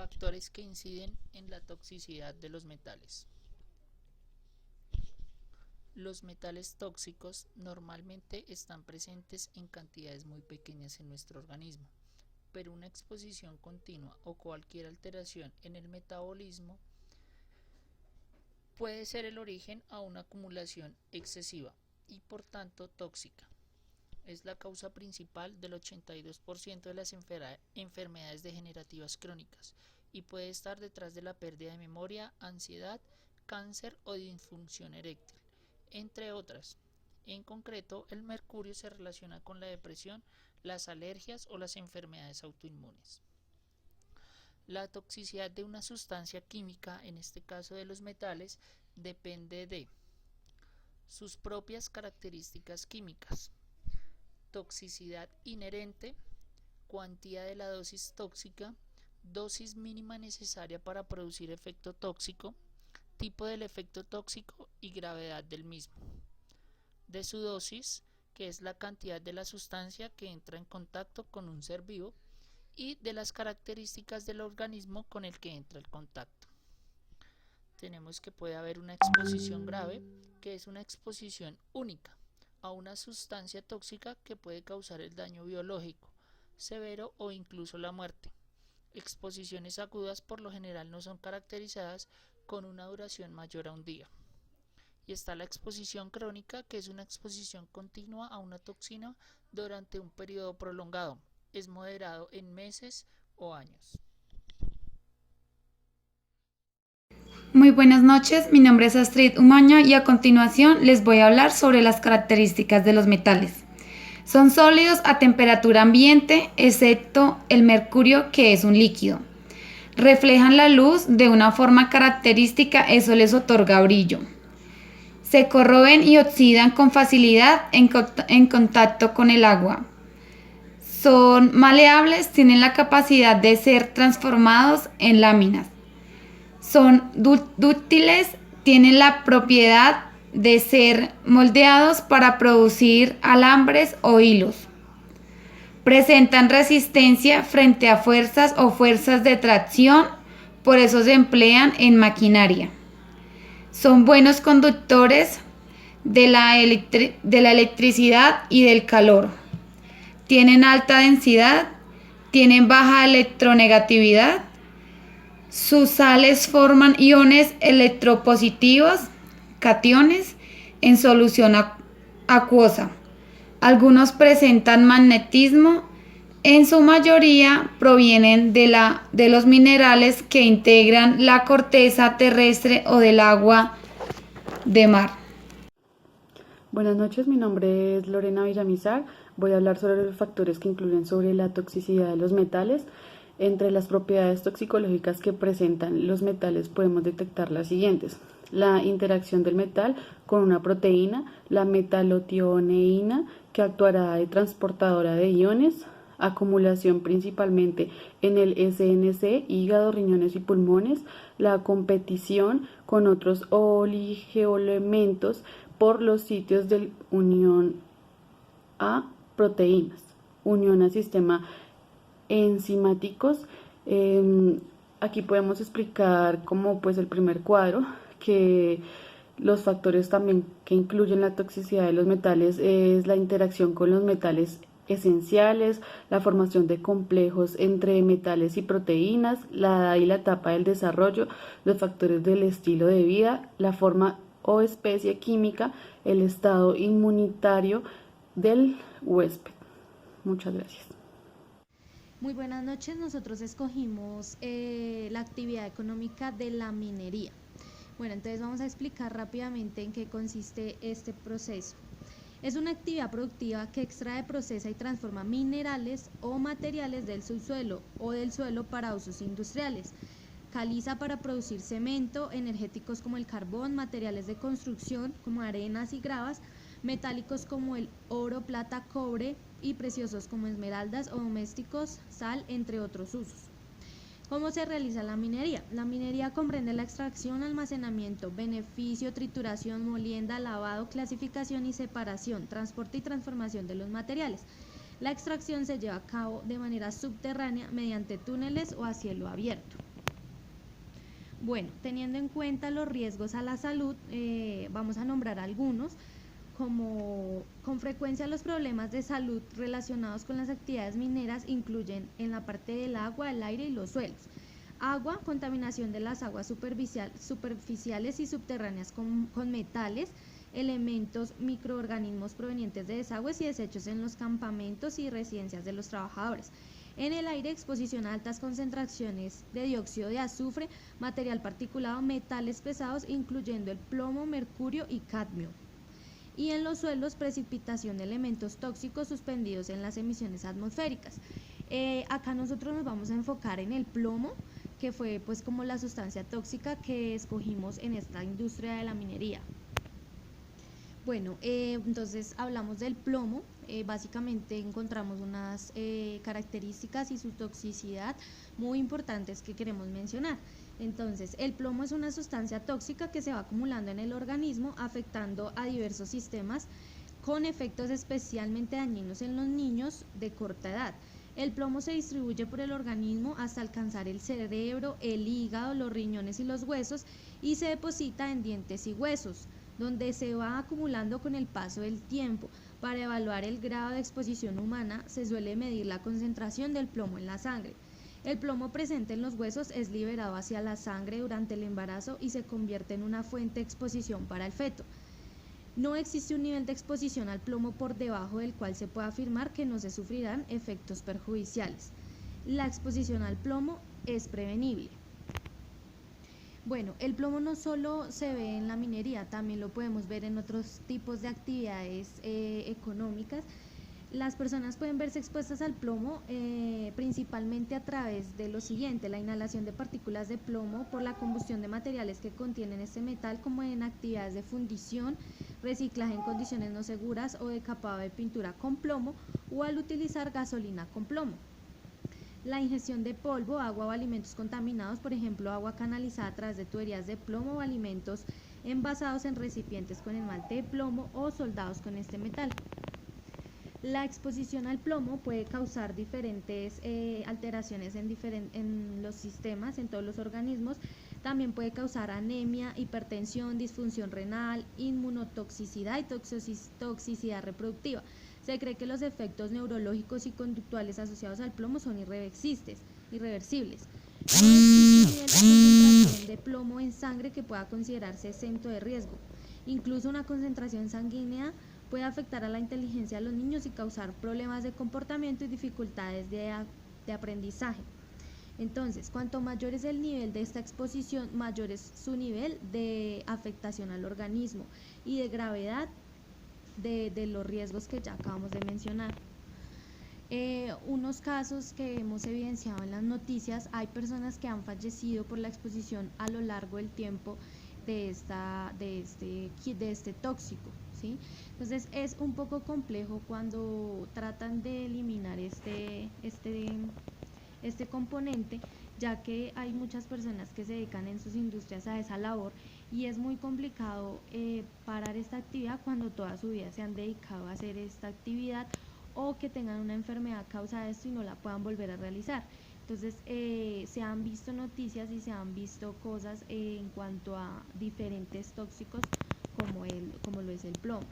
Factores que inciden en la toxicidad de los metales. Los metales tóxicos normalmente están presentes en cantidades muy pequeñas en nuestro organismo, pero una exposición continua o cualquier alteración en el metabolismo puede ser el origen a una acumulación excesiva y por tanto tóxica. Es la causa principal del 82% de las enfermedades degenerativas crónicas y puede estar detrás de la pérdida de memoria, ansiedad, cáncer o disfunción eréctil, entre otras. En concreto, el mercurio se relaciona con la depresión, las alergias o las enfermedades autoinmunes. La toxicidad de una sustancia química, en este caso de los metales, depende de sus propias características químicas, toxicidad inherente, cuantía de la dosis tóxica, dosis mínima necesaria para producir efecto tóxico, tipo del efecto tóxico y gravedad del mismo. De su dosis, que es la cantidad de la sustancia que entra en contacto con un ser vivo, y de las características del organismo con el que entra en contacto. Tenemos que puede haber una exposición grave, que es una exposición única a una sustancia tóxica que puede causar el daño biológico severo o incluso la muerte. Exposiciones agudas por lo general no son caracterizadas con una duración mayor a un día. Y está la exposición crónica, que es una exposición continua a una toxina durante un periodo prolongado. Es moderado en meses o años. Muy buenas noches, mi nombre es Astrid Umaña y a continuación les voy a hablar sobre las características de los metales. Son sólidos a temperatura ambiente, excepto el mercurio, que es un líquido. Reflejan la luz de una forma característica, eso les otorga brillo. Se corroen y oxidan con facilidad en contacto con el agua. Son maleables, tienen la capacidad de ser transformados en láminas. Son dúctiles, tienen la propiedad de ser moldeados para producir alambres o hilos. Presentan resistencia frente a fuerzas o fuerzas de tracción, por eso se emplean en maquinaria. Son buenos conductores de la electricidad y del calor. Tienen alta densidad, tienen baja electronegatividad. Sus sales forman iones electropositivos, cationes, en solución acuosa. Algunos presentan magnetismo, en su mayoría provienen de los minerales que integran la corteza terrestre o del agua de mar. Buenas noches, mi nombre es Lorena Villamizar. Voy a hablar sobre los factores que influyen sobre la toxicidad de los metales. Entre las propiedades toxicológicas que presentan los metales podemos detectar las siguientes: la interacción del metal con una proteína, la metalotioneína, que actuará de transportadora de iones, acumulación principalmente en el SNC, hígado, riñones y pulmones, la competición con otros oligoelementos por los sitios de unión a proteínas, unión a sistema enzimáticos. Aquí podemos explicar como pues el primer cuadro, que los factores también que incluyen la toxicidad de los metales es la interacción con los metales esenciales, la formación de complejos entre metales y proteínas, la edad y la etapa del desarrollo, los factores del estilo de vida, la forma o especie química, el estado inmunitario del huésped. Muchas gracias. Muy buenas noches, nosotros escogimos la actividad económica de la minería. Bueno, entonces vamos a explicar rápidamente en qué consiste este proceso. Es una actividad productiva que extrae, procesa y transforma minerales o materiales del subsuelo o del suelo para usos industriales. Caliza para producir cemento, energéticos como el carbón, materiales de construcción como arenas y gravas, metálicos como el oro, plata, cobre y preciosos como esmeraldas o domésticos, sal, entre otros usos. ¿Cómo se realiza la minería? La minería comprende la extracción, almacenamiento, beneficio, trituración, molienda, lavado, clasificación y separación, transporte y transformación de los materiales. La extracción se lleva a cabo de manera subterránea mediante túneles o a cielo abierto. Bueno, teniendo en cuenta los riesgos a la salud, vamos a nombrar algunos, como con frecuencia los problemas de salud relacionados con las actividades mineras incluyen en la parte del agua, el aire y los suelos. Agua, contaminación de las aguas superficiales y subterráneas con metales, elementos, microorganismos provenientes de desagües y desechos en los campamentos y residencias de los trabajadores. En el aire, exposición a altas concentraciones de dióxido de azufre, material particulado, metales pesados, incluyendo el plomo, mercurio y cadmio. Y en los suelos, precipitación de elementos tóxicos suspendidos en las emisiones atmosféricas. Acá nosotros nos vamos a enfocar en el plomo, que fue pues como la sustancia tóxica que escogimos en esta industria de la minería. Bueno, entonces hablamos del plomo. Básicamente encontramos unas características y su toxicidad muy importantes que queremos mencionar. Entonces, el plomo es una sustancia tóxica que se va acumulando en el organismo, afectando a diversos sistemas, con efectos especialmente dañinos en los niños de corta edad. El plomo se distribuye por el organismo hasta alcanzar el cerebro, el hígado, los riñones y los huesos, y se deposita en dientes y huesos, donde se va acumulando con el paso del tiempo. Para evaluar el grado de exposición humana se suele medir la concentración del plomo en la sangre. El plomo presente en los huesos es liberado hacia la sangre durante el embarazo y se convierte en una fuente de exposición para el feto. No existe un nivel de exposición al plomo por debajo del cual se pueda afirmar que no se sufrirán efectos perjudiciales. La exposición al plomo es prevenible. Bueno, el plomo no solo se ve en la minería, también lo podemos ver en otros tipos de actividades económicas. Las personas pueden verse expuestas al plomo principalmente a través de lo siguiente: la inhalación de partículas de plomo por la combustión de materiales que contienen este metal, como en actividades de fundición, reciclaje en condiciones no seguras o de capado de pintura con plomo, o al utilizar gasolina con plomo. La ingestión de polvo, agua o alimentos contaminados, por ejemplo, agua canalizada a través de tuberías de plomo o alimentos envasados en recipientes con esmalte de plomo o soldados con este metal. La exposición al plomo puede causar diferentes alteraciones en los sistemas, en todos los organismos. También puede causar anemia, hipertensión, disfunción renal, inmunotoxicidad y toxicidad reproductiva. Se cree que los efectos neurológicos y conductuales asociados al plomo son irreversibles. No existe un nivel de concentración de plomo en sangre que pueda considerarse exento de riesgo. Incluso una concentración sanguínea puede afectar a la inteligencia de los niños y causar problemas de comportamiento y dificultades de aprendizaje. Entonces, cuanto mayor es el nivel de esta exposición, mayor es su nivel de afectación al organismo y de gravedad de los riesgos que ya acabamos de mencionar. Unos casos que hemos evidenciado en las noticias: hay personas que han fallecido por la exposición a lo largo del tiempo de este tóxico, ¿sí? Entonces es un poco complejo cuando tratan de eliminar este componente, ya que hay muchas personas que se dedican en sus industrias a esa labor, y es muy complicado parar esta actividad cuando toda su vida se han dedicado a hacer esta actividad, o que tengan una enfermedad a causa de esto y no la puedan volver a realizar. Entonces se han visto noticias y se han visto cosas en cuanto a diferentes tóxicos como lo es el plomo.